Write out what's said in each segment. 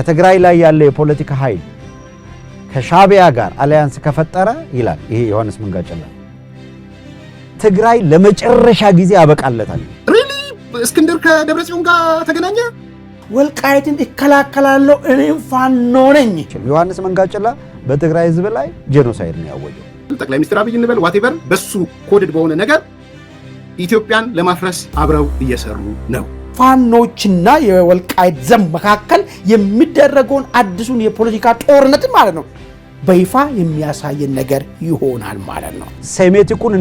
ከትግራይ ላይ ያለ የፖለቲካ ኃይል ከሻቢያ ጋር አሊያንስ ከፈጠረ ይላል ይሄ ዮሐንስ መንጋጨላ ትግራይ ለመጨረሻ ጊዜ ያበቃለታል። ሪሊ እስክንድር ከደብረጽዮን ጋር ተገናኘ። ወልቃይትን ይከላከላለው እኔም ፋኖ ነኝ። ዮሐንስ መንጋጨላ በትግራይ ህዝብ ላይ ጄኖሳይድ ነው ያወጀው። ጠቅላይ ሚኒስትር አብይ እንበል ዋቴቨር በሱ ኮድድ በሆነ ነገር ኢትዮጵያን ለማፍረስ አብረው እየሰሩ ነው። ፋኖችና የወልቃይት ዘም መካከል የሚደረገውን አዲሱን የፖለቲካ ጦርነት ማለት ነው በይፋ የሚያሳየን ነገር ይሆናል ማለት ነው። ሴሜቲኩን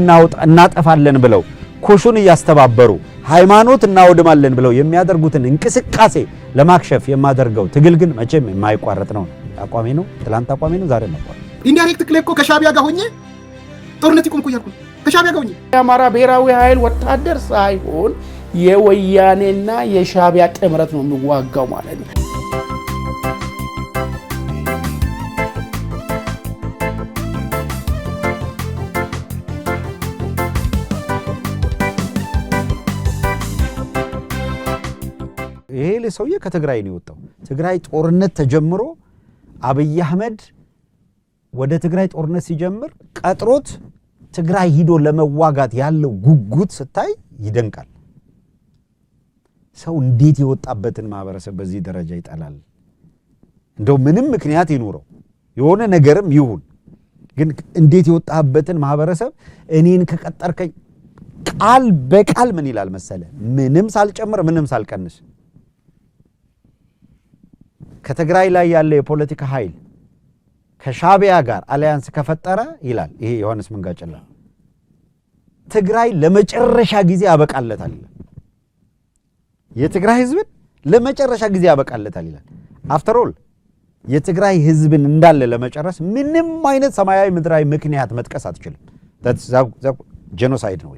እናጠፋለን ብለው ኮሹን ያስተባበሩ ሃይማኖት እናወድማለን ብለው የሚያደርጉትን እንቅስቃሴ ለማክሸፍ የማደርገው ትግል ግን መቼም የማይቋረጥ ነው። አቋሜ ነው። ትላንት አቋሜ ነው። ዛሬ ነው። ኢንዳይሬክት ክሌም እኮ ከሻቢያ ጋር ሆኜ ጦርነት ይቆም እኮ ያልኩ ከሻቢያ ጋር ሆኜ የአማራ ብሔራዊ ኃይል ወታደር ሳይሆን የወያኔና የሻቢያ ጥምረት ነው የሚዋጋው ማለት ነው። ይሄ ለሰውዬ ከትግራይ ነው የወጣው። ትግራይ ጦርነት ተጀምሮ አብይ አህመድ ወደ ትግራይ ጦርነት ሲጀምር ቀጥሮት ትግራይ ሂዶ ለመዋጋት ያለው ጉጉት ስታይ ይደንቃል። ሰው እንዴት የወጣበትን ማህበረሰብ በዚህ ደረጃ ይጣላል? እንደው ምንም ምክንያት ይኖረው የሆነ ነገርም ይሁን ግን እንዴት የወጣበትን ማህበረሰብ እኔን ከቀጠርከኝ ቃል በቃል ምን ይላል መሰለ? ምንም ሳልጨምር ምንም ሳልቀንስ ከትግራይ ላይ ያለ የፖለቲካ ኃይል ከሻቢያ ጋር አሊያንስ ከፈጠረ ይላል ይሄ ዮሐንስ መንጋጨላ ትግራይ ለመጨረሻ ጊዜ ያበቃለታል። የትግራይ ህዝብን ለመጨረሻ ጊዜ ያበቃለታል ይላል። አፍተር ኦል የትግራይ ህዝብን እንዳለ ለመጨረስ ምንም አይነት ሰማያዊ ምድራዊ ምክንያት መጥቀስ አትችልም። ጄኖሳይድ ነው።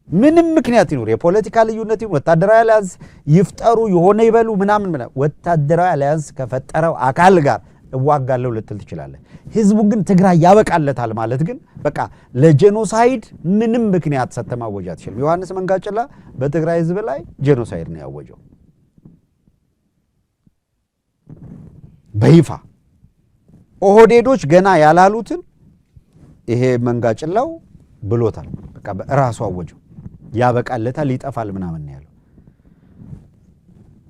ምንም ምክንያት ይኖር የፖለቲካ ልዩነት ይሁን ወታደራዊ አሊያንስ ይፍጠሩ የሆነ ይበሉ ምናምን ወታደራዊ አሊያንስ ከፈጠረው አካል ጋር እዋጋለሁ ልትል ትችላለህ። ህዝቡ ግን ትግራይ ያበቃለታል ማለት ግን በቃ ለጄኖሳይድ ምንም ምክንያት ሰተማወጃ አትችልም። ዮሐንስ መንጋጨላ በትግራይ ህዝብ ላይ ጄኖሳይድ ነው ያወጀው በይፋ። ኦህዴዶች ገና ያላሉትን ይሄ መንጋጨላው ብሎታል። በቃ በራሱ አወጀው። ያበቃለታል ይጠፋል ምናምን ነው ያለው።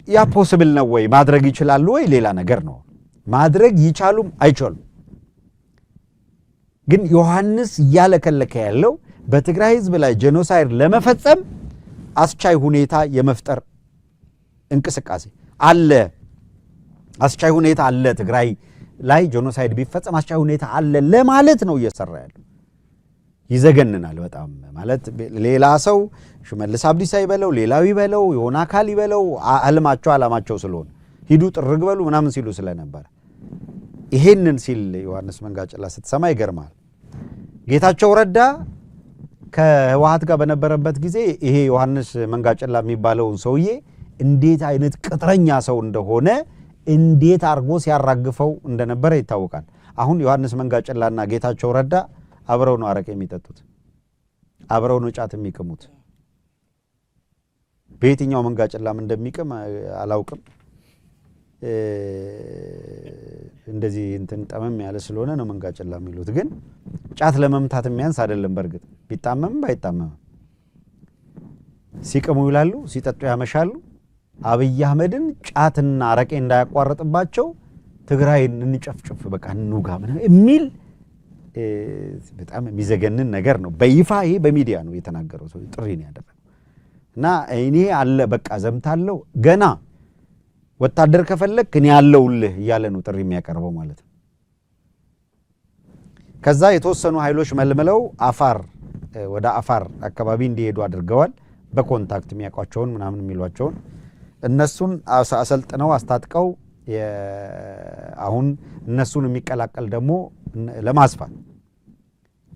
ያ ፖሲብል ነው ወይ ማድረግ ይችላሉ ወይ ሌላ ነገር ነው። ማድረግ ይቻሉም አይቻሉም ግን ዮሐንስ ያለከለከ ያለው በትግራይ ህዝብ ላይ ጄኖሳይድ ለመፈጸም አስቻይ ሁኔታ የመፍጠር እንቅስቃሴ አለ። አስቻይ ሁኔታ አለ። ትግራይ ላይ ጄኖሳይድ ቢፈጸም አስቻይ ሁኔታ አለ ለማለት ነው እየሰራ ያለው። ይዘገንናል በጣም ማለት ሌላ ሰው ሽመልስ አብዲሳ ይበለው ሌላው ይበለው የሆነ አካል ይበለው አላማቸው ስለሆነ ሂዱ ጥርግ በሉ ምናምን ሲሉ ስለነበር ይሄንን ሲል ዮሐንስ መንጋጨላ ስትሰማ ይገርማል። ጌታቸው ረዳ ከህወሓት ጋር በነበረበት ጊዜ ይሄ ዮሐንስ መንጋጨላ የሚባለው ሰውዬ እንዴት አይነት ቅጥረኛ ሰው እንደሆነ እንዴት አርጎ ሲያራግፈው እንደነበረ ይታወቃል። አሁን ዮሐንስ መንጋጨላና ጌታቸው ረዳ አብረው ነው አረቄ የሚጠጡት፣ አብረው ነው ጫት የሚቅሙት። በየትኛው መንጋጨላም እንደሚቅም አላውቅም። እንደዚህ እንትን ጠመም ያለ ስለሆነ ነው መንጋጨላ የሚሉት። ግን ጫት ለመምታት የሚያንስ አይደለም። በርግጥ ቢጣመም ባይጣመም ሲቅሙ ይላሉ፣ ሲጠጡ ያመሻሉ። አብይ አህመድን ጫትና አረቄ እንዳያቋርጥባቸው ትግራይን እንጨፍጭፍ በቃ እንውጋ የሚል በጣም የሚዘገንን ነገር ነው። በይፋ ይሄ በሚዲያ ነው የተናገረው ሰው ጥሪ ነው ያደረገው። እና እኔ አለ በቃ ዘምታለው ገና ወታደር ከፈለክ እኔ ያለውልህ እያለ ነው ጥሪ የሚያቀርበው ማለት ነው። ከዛ የተወሰኑ ኃይሎች መልመለው ወደ አፋር አካባቢ እንዲሄዱ አድርገዋል። በኮንታክት የሚያቋቸውን ምናምን የሚሏቸውን እነሱን አሰልጥነው አስታጥቀው አሁን እነሱን የሚቀላቀል ደግሞ ለማስፋት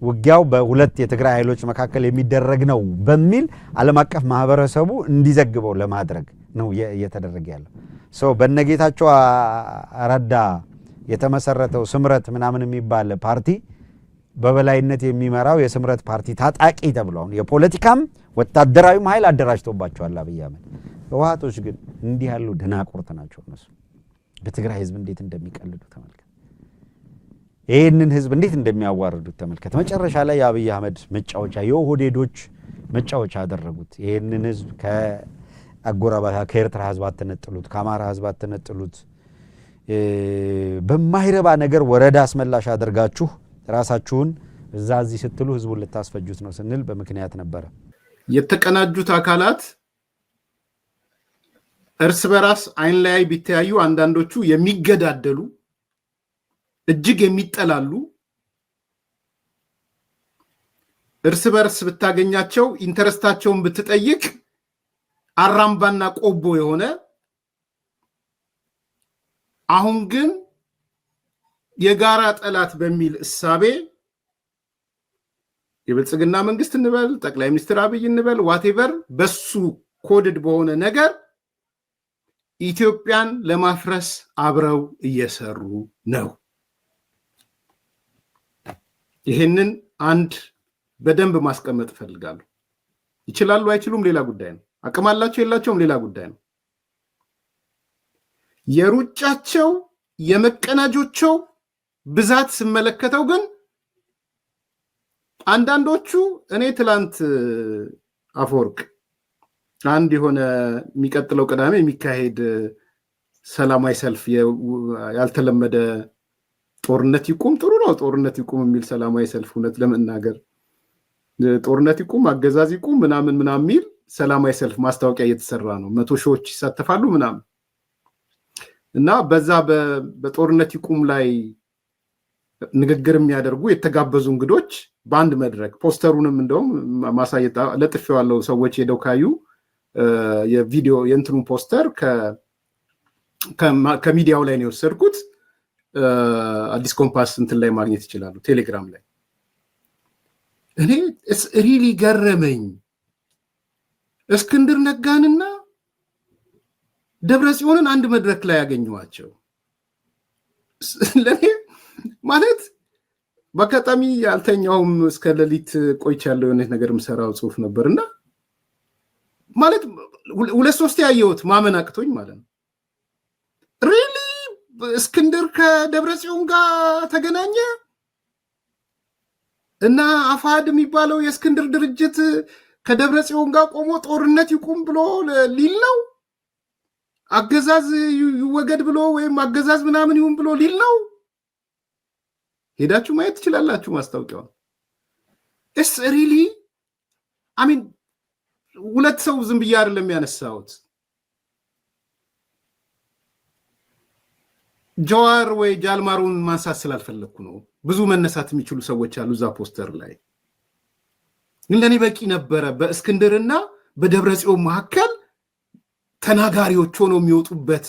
ውጊያው በሁለት የትግራይ ኃይሎች መካከል የሚደረግ ነው በሚል ዓለም አቀፍ ማህበረሰቡ እንዲዘግበው ለማድረግ ነው እየተደረገ ያለው። በነጌታቸው ረዳ የተመሰረተው ስምረት ምናምን የሚባል ፓርቲ በበላይነት የሚመራው የስምረት ፓርቲ ታጣቂ ተብሏል። የፖለቲካም ወታደራዊም ኃይል አደራጅቶባቸዋል አብይ አህመድ። ህወሓቶች ግን እንዲህ ያሉ ደናቁርት ናቸው። እነሱ በትግራይ ህዝብ እንዴት እንደሚቀልዱ ተመልከት። ይህንን ህዝብ እንዴት እንደሚያዋርዱት ተመልከት። መጨረሻ ላይ የአብይ አህመድ መጫወቻ የኦህዴዶች መጫወቻ አደረጉት። ይህንን ህዝብ ከአጎራባች ከኤርትራ ህዝብ አትነጥሉት፣ ከአማራ ህዝብ አትነጥሉት፣ በማይረባ ነገር ወረዳ አስመላሽ አድርጋችሁ ራሳችሁን እዚህ ስትሉ ህዝቡን ልታስፈጁት ነው ስንል በምክንያት ነበረ። የተቀናጁት አካላት እርስ በራስ አይን ላይ ቢተያዩ አንዳንዶቹ የሚገዳደሉ እጅግ የሚጠላሉ እርስ በርስ ብታገኛቸው ኢንተረስታቸውን ብትጠይቅ አራምባና ቆቦ የሆነ አሁን ግን የጋራ ጠላት በሚል እሳቤ የብልጽግና መንግስት እንበል ጠቅላይ ሚኒስትር አብይ እንበል ዋቴቨር በሱ ኮድድ በሆነ ነገር ኢትዮጵያን ለማፍረስ አብረው እየሰሩ ነው። ይሄንን አንድ በደንብ ማስቀመጥ ፈልጋለሁ። ይችላሉ አይችሉም ሌላ ጉዳይ ነው። አቅም አላቸው የላቸውም ሌላ ጉዳይ ነው። የሩጫቸው የመቀናጆቸው ብዛት ስመለከተው ግን አንዳንዶቹ እኔ ትላንት አፈወርቅ አንድ የሆነ የሚቀጥለው ቅዳሜ የሚካሄድ ሰላማዊ ሰልፍ ያልተለመደ ጦርነት ይቁም ጥሩ ነው ጦርነት ይቁም የሚል ሰላማዊ ሰልፍ እውነት ለመናገር ጦርነት ይቁም አገዛዝ ይቁም ምናምን የሚል ሰላማዊ ሰልፍ ማስታወቂያ እየተሰራ ነው። 100 ሺዎች ይሳተፋሉ ምናምን እና በዛ በጦርነት ይቁም ላይ ንግግር የሚያደርጉ የተጋበዙ እንግዶች በአንድ መድረክ ፖስተሩንም እንደውም ማሳየት ለጥፌዋለሁ። ሰዎች ሄደው ካዩ የቪዲዮ የእንትኑን ፖስተር ከሚዲያው ላይ ነው የወሰድኩት። አዲስ ኮምፓስ እንትን ላይ ማግኘት ይችላሉ፣ ቴሌግራም ላይ። እኔ ሪሊ ገረመኝ። እስክንድር ነጋንና ደብረጽዮንን አንድ መድረክ ላይ ያገኘዋቸው ለኔ ማለት በአጋጣሚ ያልተኛውም እስከ ሌሊት ቆይቻለሁ። የሆነ ነገር የምሰራው ጽሁፍ ነበርና ማለት 2-3 ያየሁት ማመን አቅቶኝ ማለት ነው። ሪሊ እስክንድር ከደብረጽዮን ጋር ተገናኘ እና አፋድ የሚባለው የእስክንድር ድርጅት ከደብረጽዮን ጋር ቆሞ ጦርነት ይቁም ብሎ ሊል ነው፣ አገዛዝ ይወገድ ብሎ ወይም አገዛዝ ምናምን ይሁን ብሎ ሊል ነው። ሄዳችሁ ማየት ትችላላችሁ ማስታወቂያው። እስ ሪሊ አሚን ሁለት ሰው ዝም ብዬ አይደለም ያነሳሁት። ጀዋር ወይ ጃልማሩን ማንሳት ስላልፈለኩ ነው። ብዙ መነሳት የሚችሉ ሰዎች አሉ እዛ ፖስተር ላይ። ግን ለኔ በቂ ነበረ በእስክንድርና በደብረጽዮን መካከል ተናጋሪዎች ሆነው የሚወጡበት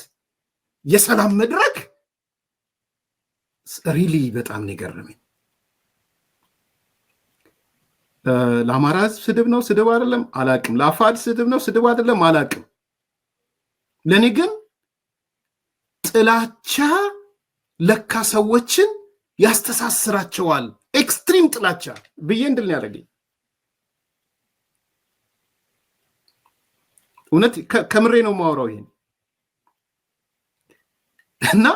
የሰላም መድረክ ሪሊ በጣም ነው የገረመኝ። ለአማራ ህዝብ ስድብ ነው ስድብ አይደለም አላቅም። ለአፋድ ስድብ ነው ስድብ አይደለም አላቅም። ለኔ ግን ጥላቻ ለካ ሰዎችን ያስተሳስራቸዋል። ኤክስትሪም ጥላቻ ብዬ እንድል ነው ያደረገኝ። እውነት ከምሬ ነው ማወራው ይሄን እና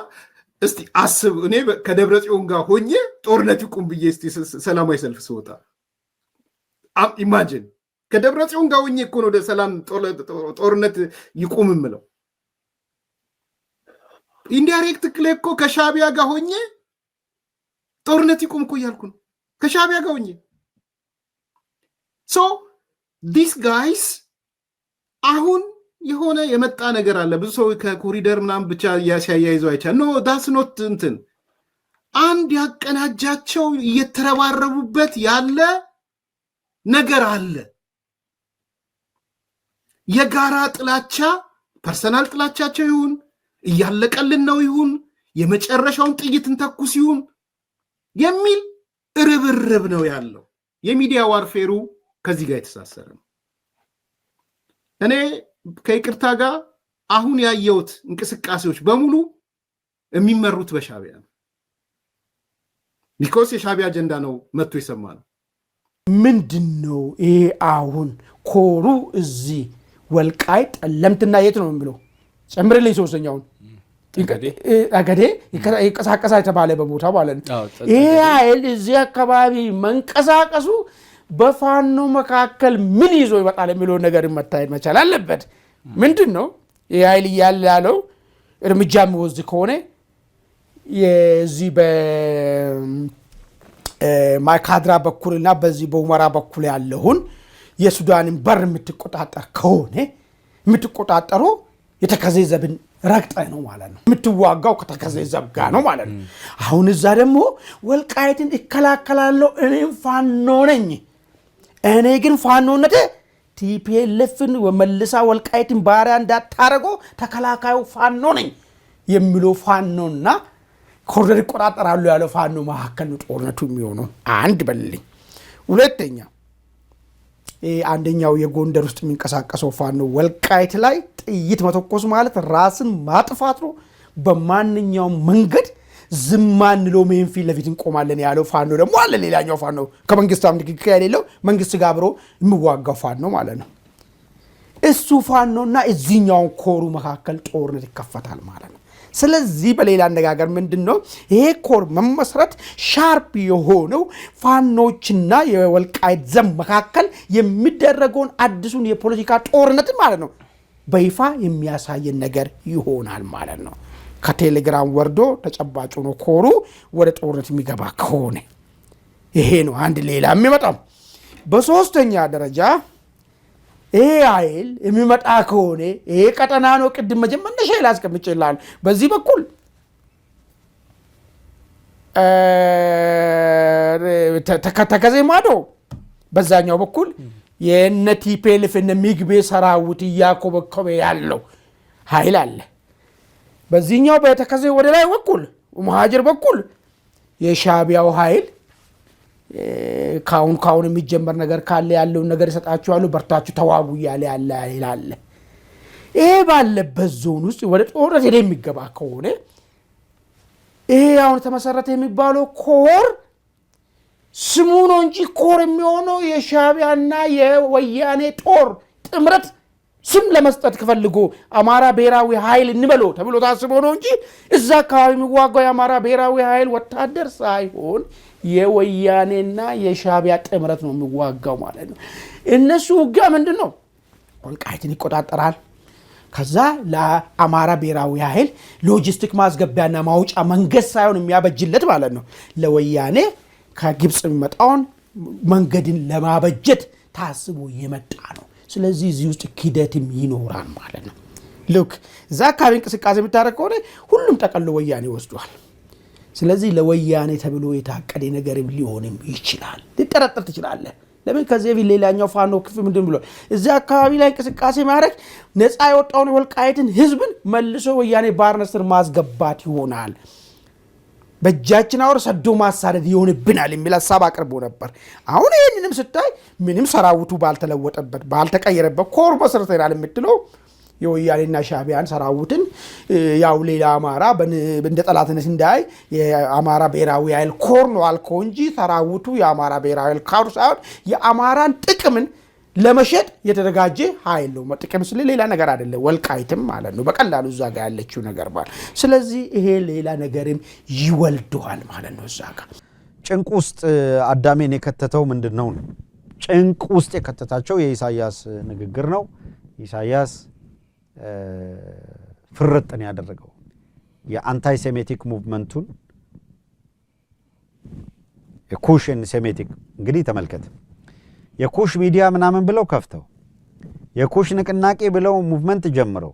እስቲ አስብ። እኔ ከደብረጽዮን ጋር ሆኜ ጦርነት ይቁም ብዬ እስቲ ሰላማዊ ሰልፍ ስወጣ ኢማጂን ከደብረጽዮን ጋር ሆኜ እኮ ነው ወደ ሰላም ጦርነት ይቁም የምለው። ኢንዳይሬክት ክሌ እኮ ከሻቢያ ጋር ሆኜ ጦርነት ይቁም እኮ እያልኩ ነው ከሻቢያ ጋር ሆኜ። ሶ ዲስ ጋይስ አሁን የሆነ የመጣ ነገር አለ። ብዙ ሰው ከኮሪደር ምናምን ብቻ ሲያያይዘው አይቻል። ኖ ዳስ ኖት እንትን አንድ ያቀናጃቸው እየተረባረቡበት ያለ ነገር አለ። የጋራ ጥላቻ ፐርሰናል ጥላቻቸው ይሁን እያለቀልን ነው ይሁን የመጨረሻውን ጥይት እንተኩስ ይሁን የሚል ርብርብ ነው ያለው። የሚዲያ ዋርፌሩ ከዚህ ጋር የተሳሰረ ነው። እኔ ከይቅርታ ጋር አሁን ያየሁት እንቅስቃሴዎች በሙሉ የሚመሩት በሻቢያ ነው። ቢኮዝ የሻቢያ አጀንዳ ነው መጥቶ የሰማ ነው። ምንድነው ይሄ አሁን ኮሩ እዚህ ወልቃይት ጠለምትና የት ነው ብሎ ጨምርልኝ። ሶስተኛውን አገዴ ይቀሳቀሳ የተባለ በቦታ ማለት ነው። ይሄ ኃይል እዚህ አካባቢ መንቀሳቀሱ በፋኖ መካከል ምን ይዞ ይመጣል የሚለው ነገር መታየት መቻል አለበት። ምንድን ነው ይሄ ኃይል እያለ ያለው እርምጃ የሚወስድ ከሆነ የዚህ በማይካድራ በኩልና በዚህ በሁመራ በኩል ያለውን የሱዳንን በር የምትቆጣጠር ከሆነ የምትቆጣጠሩ የተከዜ ዘብን ረግጠ ነው ማለት ነው። የምትዋጋው ከተከዜ ዘብ ጋር ነው ማለት ነው። አሁን እዛ ደግሞ ወልቃይትን እከላከላለሁ እኔም ፋኖ ነኝ፣ እኔ ግን ፋኖነቴ ቲፒኤልኤፍን ወመልሳ ወልቃይትን ባሪያ እንዳታረጎ ተከላካዩ ፋኖ ነኝ የሚለው ፋኖና ኮሪደር ይቆጣጠራሉ ያለው ፋኖ መካከል ጦርነቱ የሚሆነው አንድ በልልኝ። ሁለተኛ አንደኛው የጎንደር ውስጥ የሚንቀሳቀሰው ፋኖ ወልቃይት ላይ ጥይት መተኮስ ማለት ራስን ማጥፋት ነው። በማንኛውም መንገድ ዝማን ሎ ሜንፊል ለፊት እንቆማለን ያለው ፋኖ ደግሞ አለ። ሌላኛው ፋኖ ከመንግስታም ንክክል የሌለው መንግስት ጋር አብሮ የሚዋጋው ፋኖ ማለት ነው። እሱ ፋኖና እዚህኛው ኮሩ መካከል ጦርነት ይከፈታል ማለት ነው። ስለዚህ በሌላ አነጋገር ምንድነው ይሄ ኮር መመስረት ሻርፕ የሆነው ፋኖችና የወልቃይት ዘብ መካከል የሚደረገውን አዲሱን የፖለቲካ ጦርነት ማለት ነው በይፋ የሚያሳየን ነገር ይሆናል ማለት ነው። ከቴሌግራም ወርዶ ተጨባጭ ነው ኮሩ ወደ ጦርነት የሚገባ ከሆነ ይሄ ነው አንድ ሌላ የሚመጣው። በሶስተኛ ደረጃ ይሄ ኃይል የሚመጣ ከሆነ ይሄ ቀጠና ነው። ቅድም መጀመሪያ ሸይላ አስቀምጬላል። በዚህ በኩል ተከዜ ማዶ፣ በዛኛው በኩል የነ ቲፒኤልኤፍ እነ ሚግቤ ሰራዊት እያኮበኮበ ያለው ኃይል አለ። በዚህኛው በተከዜ ወደ ላይ በኩል መሃጅር በኩል የሻቢያው ኃይል ካሁን የሚጀመር ነገር ካለ ያለው ነገር ይሰጣችኋል፣ በርታችሁ ተዋጉ ያለ ያለ ይሄ ባለበት ዞን ውስጥ ወደ ጦርነት የሚገባ ከሆነ ይሄ አሁን ተመሰረተ የሚባለው ኮር ስሙ ነው እንጂ ኮር የሚሆነው የሻቢያና የወያኔ ጦር ጥምረት ስም ለመስጠት ከፈልጎ አማራ ብሔራዊ ኃይል እንበለው ተብሎ ታስቦ ነው እንጂ እዛ አካባቢ የሚዋጋው የአማራ ብሔራዊ ኃይል ወታደር ሳይሆን የወያኔና የሻቢያ ጥምረት ነው የሚዋጋው ማለት ነው። እነሱ ውጊያ ምንድነው? ወልቃይትን ይቆጣጠራል። ከዛ ለአማራ ብሔራዊ ኃይል ሎጂስቲክ ማስገቢያና ማውጫ መንገድ ሳይሆን የሚያበጅለት ማለት ነው። ለወያኔ ከግብጽ የሚመጣውን መንገድን ለማበጀት ታስቦ የመጣ ነው። ስለዚህ እዚህ ውስጥ ኪደትም ይኖራል ማለት ነው። ሉክ እዛ አካባቢ እንቅስቃሴ የምታደርግ ከሆነ ሁሉም ጠቅልሎ ወያኔ ወስዷል። ስለዚህ ለወያኔ ተብሎ የታቀደ ነገርም ሊሆንም ይችላል። ልጠረጥር ትችላለህ። ለምን ከዚህ በፊት ሌላኛው ፋኖ ክፍል ምንድን ብሎ እዚህ አካባቢ ላይ እንቅስቃሴ ማድረግ ነፃ የወጣውን የወልቃይትን ህዝብን መልሶ ወያኔ ባርነት ስር ማስገባት ይሆናል፣ በእጃችን አውር ሰዶ ማሳደድ ይሆንብናል የሚል ሐሳብ አቅርቦ ነበር። አሁን ይህንንም ስታይ ምንም ሰራዊቱ ባልተለወጠበት ባልተቀየረበት ኮር መሰረተናል የምትለው የወያኔና ሻቢያን ሰራዊትን ያው ሌላ አማራ እንደ ጠላትነት እንዳይ የአማራ ብሔራዊ ኃይል ኮር ነው አልከው እንጂ ሰራዊቱ የአማራ ብሔራዊ ኃይል ኮር ሳይሆን የአማራን ጥቅምን ለመሸጥ የተዘጋጀ ኃይል ነው። ጥቅም ስለ ሌላ ነገር አይደለም፣ ወልቃይትም ማለት ነው በቀላሉ እዛ ጋር ያለችው ነገር ማለት። ስለዚህ ይሄ ሌላ ነገርም ይወልደዋል ማለት ነው። እዛ ጋር ጭንቅ ውስጥ አዳሜን የከተተው ምንድነው? ጭንቅ ውስጥ የከተታቸው የኢሳያስ ንግግር ነው። ኢሳያስ ፍርጥን ያደረገው የአንታይ ሴሜቲክ ሙቭመንቱን የኩሽን ሴሜቲክ እንግዲህ ተመልከተ። የኩሽ ሚዲያ ምናምን ብለው ከፍተው የኩሽ ንቅናቄ ብለው ሙቭመንት ጀምረው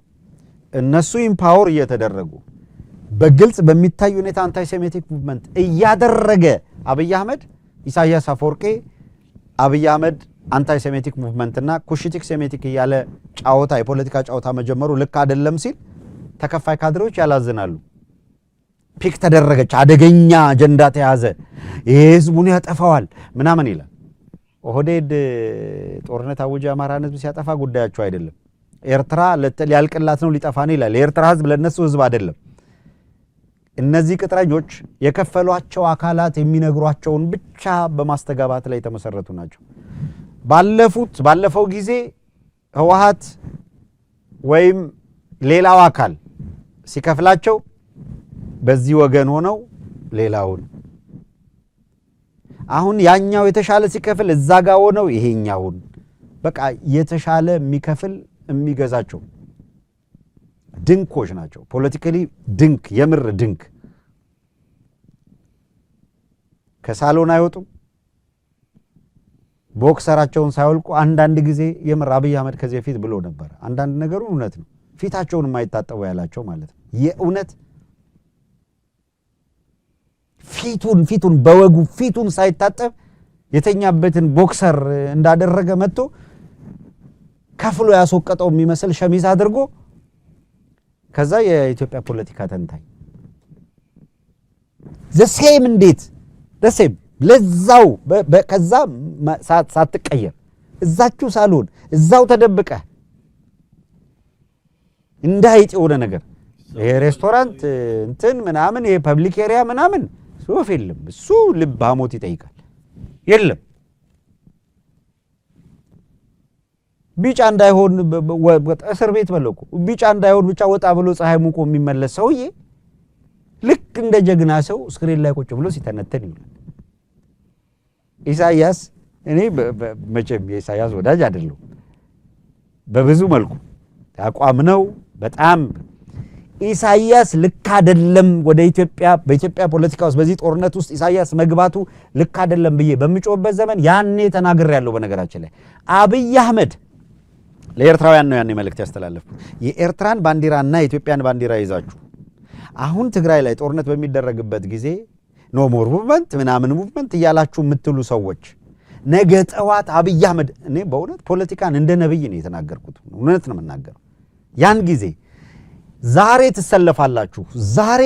እነሱ ኢምፓወር እየተደረጉ በግልጽ በሚታይ ሁኔታ አንታይ ሴሜቲክ ሙቭመንት እያደረገ አብይ አህመድ ኢሳያስ አፈወርቄ አብይ አህመድ አንታይ ሴሜቲክ ሙቭመንትና ኩሽቲክ ሴሜቲክ ያለ ጫውታ የፖለቲካ ጫውታ መጀመሩ ልክ አይደለም ሲል ተከፋይ ካድሬዎች ያላዝናሉ። ፒክ ተደረገች፣ አደገኛ አጀንዳ ተያዘ፣ የህዝቡን ያጠፋዋል ምናምን ይላል። ኦህዴድ ጦርነት አውጆ አማራን ህዝብ ሲያጠፋ ጉዳያቸው አይደለም። ኤርትራ ሊያልቅላት ነው ሊጠፋ ነው ይላል። የኤርትራ ህዝብ ለነሱ ህዝብ አይደለም። እነዚህ ቅጥረኞች የከፈሏቸው አካላት የሚነግሯቸውን ብቻ በማስተጋባት ላይ የተመሰረቱ ናቸው። ባለፈው ጊዜ ህወሓት ወይም ሌላው አካል ሲከፍላቸው በዚህ ወገን ሆነው ሌላውን አሁን ያኛው የተሻለ ሲከፍል እዛ ጋር ሆነው ይሄኛውን በቃ የተሻለ የሚከፍል የሚገዛቸው ድንኮች ናቸው። ፖለቲካሊ ድንክ የምር ድንክ ከሳሎን አይወጡም። ቦክሰራቸውን ሳይወልቁ አንዳንድ ጊዜ የምር አብይ አህመድ ከዚህ በፊት ብሎ ነበር። አንዳንድ ነገሩ እውነት ነው። ፊታቸውን የማይታጠቡ ያላቸው ማለት ነው። የእውነት ፊቱን በወጉ ፊቱን ሳይታጠብ የተኛበትን ቦክሰር እንዳደረገ መጥቶ ከፍሎ ያስወቀጠው የሚመስል ሸሚዝ አድርጎ ከዛ የኢትዮጵያ ፖለቲካ ተንታኝ ዘሴም እንዴት ዘሴም ለዛው ከዛ ሳትቀየር እዛችሁ ሳልሆን እዛው ተደብቀ እንዳይጥ የሆነ ነገር ይሄ ሬስቶራንት እንትን ምናምን ይሄ ፐብሊክ ኤሪያ ምናምን ሶፍ የለም። እሱ ልብ ሐሞት ይጠይቃል። የለም ቢጫ እንዳይሆን እስር ቤት በለቁ ቢጫ እንዳይሆን ብቻ ወጣ ብሎ ፀሐይ ሙቆ የሚመለስ ሰውዬ ልክ እንደ ጀግና ሰው ስክሪን ላይ ቁጭ ብሎ ሲተነተን ይውላል። ኢሳያስ እኔ መቼም የኢሳያስ ወዳጅ አይደለሁ በብዙ መልኩ አቋም ነው። በጣም ኢሳያስ ልክ አይደለም ወደ ኢትዮጵያ በኢትዮጵያ ፖለቲካ ውስጥ በዚህ ጦርነት ውስጥ ኢሳያስ መግባቱ ልክ አይደለም ብዬ በሚጮህበት ዘመን ያኔ ተናግሬያለሁ። በነገራችን ላይ አብይ አህመድ ለኤርትራውያን ነው ያኔ መልእክት ያስተላለፍኩት። የኤርትራን ባንዲራና የኢትዮጵያን ባንዲራ ይዛችሁ አሁን ትግራይ ላይ ጦርነት በሚደረግበት ጊዜ ኖ ሞር ሙቭመንት ምናምን ሙቭመንት እያላችሁ የምትሉ ሰዎች ነገ ጠዋት አብይ አህመድ እኔ በእውነት ፖለቲካን እንደ ነብይ ነው የተናገርኩት። እውነት ነው የምናገረው። ያን ጊዜ ዛሬ ትሰለፋላችሁ። ዛሬ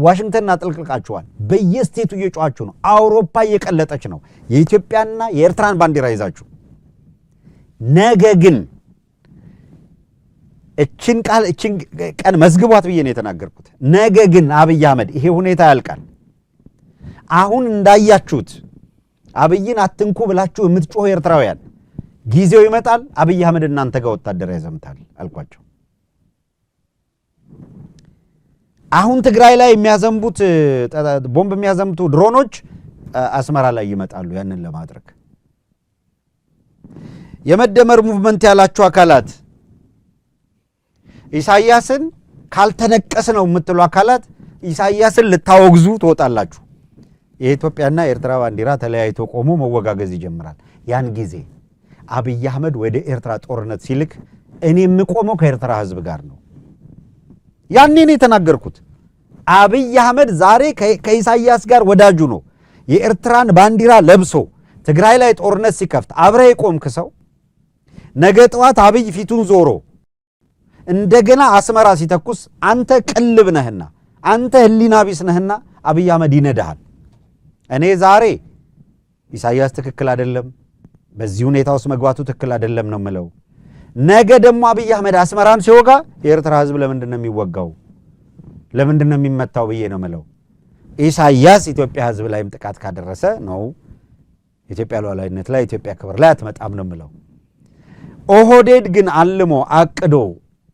ዋሽንግተን አጥልቅልቃችኋል። በየስቴቱ እየጮኻችሁ ነው። አውሮፓ እየቀለጠች ነው የኢትዮጵያና የኤርትራን ባንዲራ ይዛችሁ። ነገ ግን እችን ቀን መዝግቧት ብዬ ነው የተናገርኩት። ነገ ግን አብይ አህመድ ይሄ ሁኔታ ያልቃል። አሁን እንዳያችሁት አብይን አትንኩ ብላችሁ የምትጮሁ ኤርትራውያን ጊዜው ይመጣል። አብይ አህመድ እናንተ ጋር ወታደር ያዘምታል አልኳቸው። አሁን ትግራይ ላይ የሚያዘምቡት ቦምብ የሚያዘምቱ ድሮኖች አስመራ ላይ ይመጣሉ። ያንን ለማድረግ የመደመር ሙቭመንት ያላችሁ አካላት ኢሳያስን ካልተነቀስ ነው የምትሉ አካላት ኢሳያስን ልታወግዙ ትወጣላችሁ። የኢትዮጵያና የኤርትራ ባንዲራ ተለያይቶ ቆሞ መወጋገዝ ይጀምራል። ያን ጊዜ አብይ አህመድ ወደ ኤርትራ ጦርነት ሲልክ እኔ የምቆመው ከኤርትራ ሕዝብ ጋር ነው። ያኔ ነው የተናገርኩት። አብይ አህመድ ዛሬ ከኢሳያስ ጋር ወዳጁ ነው። የኤርትራን ባንዲራ ለብሶ ትግራይ ላይ ጦርነት ሲከፍት አብረ የቆምክ ሰው ነገ ጠዋት አብይ ፊቱን ዞሮ እንደገና አስመራ ሲተኩስ አንተ ቅልብ ነህና አንተ ህሊና ቢስ ነህና አብይ አህመድ ይነዳሃል። እኔ ዛሬ ኢሳያስ ትክክል አይደለም፣ በዚህ ሁኔታ ውስጥ መግባቱ ትክክል አይደለም ነው የምለው። ነገ ደግሞ አብይ አህመድ አስመራን ሲወጋ የኤርትራ ህዝብ ለምንድን ነው የሚወጋው? ለምንድን ነው የሚመታው ብዬ ነው የምለው። ኢሳያስ ኢትዮጵያ ህዝብ ላይም ጥቃት ካደረሰ ነው ኢትዮጵያ ሉዓላዊነት ላይ ኢትዮጵያ ክብር ላይ አትመጣም ነው የምለው። ኦህዴድ ግን አልሞ አቅዶ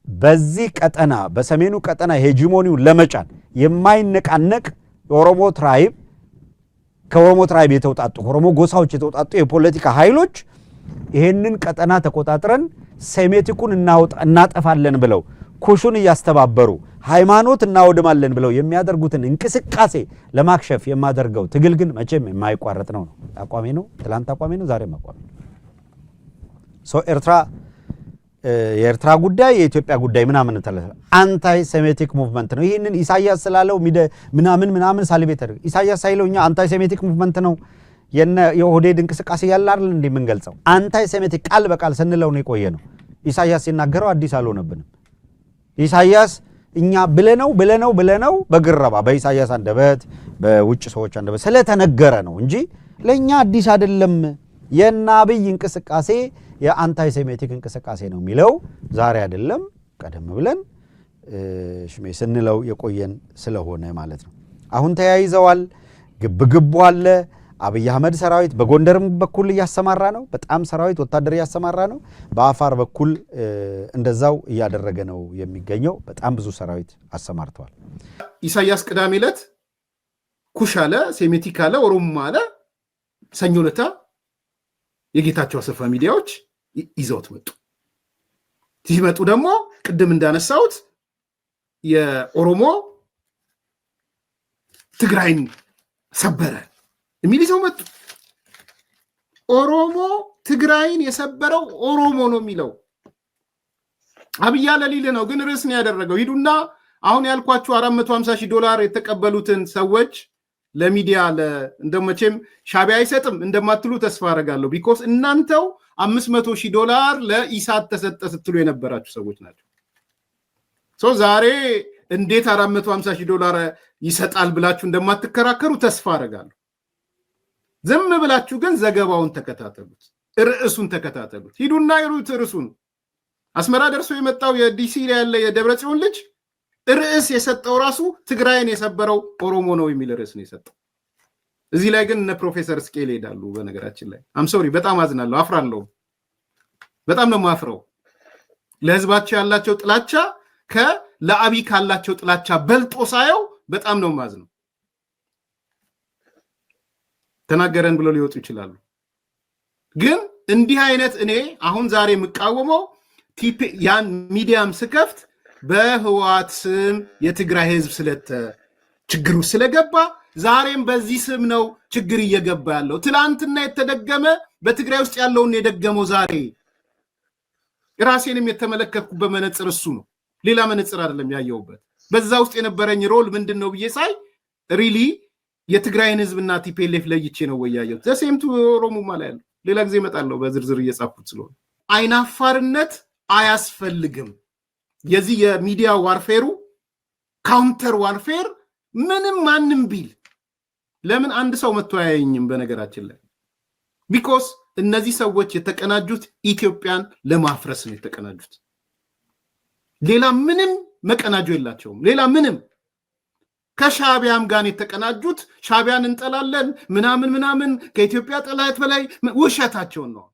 በዚህ ቀጠና በሰሜኑ ቀጠና ሄጂሞኒውን ለመጫን የማይነቃነቅ የኦሮሞ ትራይብ ከኦሮሞ ትራይብ የተውጣጡ ኦሮሞ ጎሳዎች የተውጣጡ የፖለቲካ ኃይሎች ይሄንን ቀጠና ተቆጣጥረን ሴሜቲኩን እናጠፋለን ብለው ኩሹን እያስተባበሩ ሃይማኖት እናወድማለን ብለው የሚያደርጉትን እንቅስቃሴ ለማክሸፍ የማደርገው ትግል ግን መቼም የማይቋረጥ ነው። አቋሜ ነው። ትላንት አቋሜ ነው። ዛሬም አቋሜ ነው። የኤርትራ ጉዳይ የኢትዮጵያ ጉዳይ ምናምን ተለለ አንታይ ሴሜቲክ ሙቭመንት ነው። ይሄንን ኢሳያስ ስላለው ምናምን ሳሊቤተር ኢሳያስ ሳይለው እኛ አንታይ ሴሜቲክ ሙቭመንት ነው የኦህዴድ እንቅስቃሴ ያለ አይደል እንዴ የምንገልጸው? አንታይ ሴሜቲክ ቃል በቃል ስንለው ነው የቆየ ነው። ኢሳያስ ሲናገረው አዲስ አልሆነብንም። ኢሳያስ እኛ ብለነው በግረባ በኢሳያስ አንደበት በውጭ ሰዎች አንደበት ስለተነገረ ነው እንጂ ለኛ አዲስ አይደለም። የናብይ እንቅስቃሴ የአንታይ ሴሜቲክ እንቅስቃሴ ነው የሚለው ዛሬ አይደለም፣ ቀደም ብለን ሽሜ ስንለው የቆየን ስለሆነ ማለት ነው። አሁን ተያይዘዋል። ግብግቡ አለ። አብይ አህመድ ሰራዊት በጎንደርም በኩል እያሰማራ ነው። በጣም ሰራዊት ወታደር እያሰማራ ነው። በአፋር በኩል እንደዛው እያደረገ ነው የሚገኘው። በጣም ብዙ ሰራዊት አሰማርተዋል። ኢሳያስ ቅዳሜ ዕለት ኩሽ አለ፣ ሴሜቲክ አለ፣ ኦሮሞ አለ። ሰኞ ዕለት የጌታቸው አሰፋ ሚዲያዎች ይዘውት መጡ። ሲመጡ ደግሞ ቅድም እንዳነሳሁት የኦሮሞ ትግራይን ሰበረ የሚል ይዘው መጡ። ኦሮሞ ትግራይን የሰበረው ኦሮሞ ነው የሚለው አብይ ለሊል ነው፣ ግን ርዕስ ነው ያደረገው። ሂዱና አሁን ያልኳችሁ $450,000 የተቀበሉትን ሰዎች ለሚዲያ እንደመቼም ሻቢያ አይሰጥም እንደማትሉ ተስፋ አደርጋለሁ። ቢኮዝ እናንተው $500,000 ለኢሳት ተሰጠ ስትሉ የነበራችሁ ሰዎች ናቸው። ዛሬ እንዴት $450,000 ይሰጣል ብላችሁ እንደማትከራከሩ ተስፋ አደርጋለሁ። ዝም ብላችሁ ግን ዘገባውን ተከታተሉት፣ ርዕሱን ተከታተሉት። ሂዱና ይሩት ርዕሱን። አስመራ ደርሶ የመጣው የዲሲ ያለ የደብረጽዮን ልጅ ርዕስ የሰጠው ራሱ ትግራይን የሰበረው ኦሮሞ ነው የሚል ርዕስ ነው የሰጠው። እዚህ ላይ ግን እነ ፕሮፌሰር ስኬል ሄዳሉ። በነገራችን ላይ ሶሪ በጣም አዝናለሁ፣ አፍራለሁ። በጣም ነው ማፍረው። ለህዝባቸው ያላቸው ጥላቻ ለአብይ ካላቸው ጥላቻ በልጦ ሳየው በጣም ነው ማዝነው። ተናገረን ብሎ ሊወጡ ይችላሉ። ግን እንዲህ አይነት እኔ አሁን ዛሬ የምቃወመው ያን ሚዲያም ስከፍት በህወሓት ስም የትግራይ ህዝብ ችግሩ ስለገባ ዛሬም በዚህ ስም ነው ችግር እየገባ ያለው። ትላንትና የተደገመ በትግራይ ውስጥ ያለውን የደገመው ዛሬ ራሴንም የተመለከትኩበት መነጽር እሱ ነው። ሌላ መነጽር አይደለም ያየውበት። በዛ ውስጥ የነበረኝ ሮል ምንድነው ብዬ ሳይ ሪሊ የትግራይን ህዝብና ቲፒኤልኤፍ ለይቼ ነው ወያየው ዘሴምቱ ኦሮሞ ማለት ያለው። ሌላ ጊዜ እመጣለሁ በዝርዝር እየጻፍኩት ስለሆነ አይናፋርነት አያስፈልግም። የዚህ የሚዲያ ዋርፌሩ ካውንተር ዋርፌር ምንም ማንም ቢል ለምን አንድ ሰው መጥቶ አያየኝም? በነገራችን ላይ ቢኮዝ እነዚህ ሰዎች የተቀናጁት ኢትዮጵያን ለማፍረስ ነው የተቀናጁት። ሌላ ምንም መቀናጁ የላቸውም። ሌላ ምንም ከሻቢያም ጋር የተቀናጁት ሻቢያን እንጠላለን ምናምን ከኢትዮጵያ ጠላት በላይ ውሸታቸውን ነው።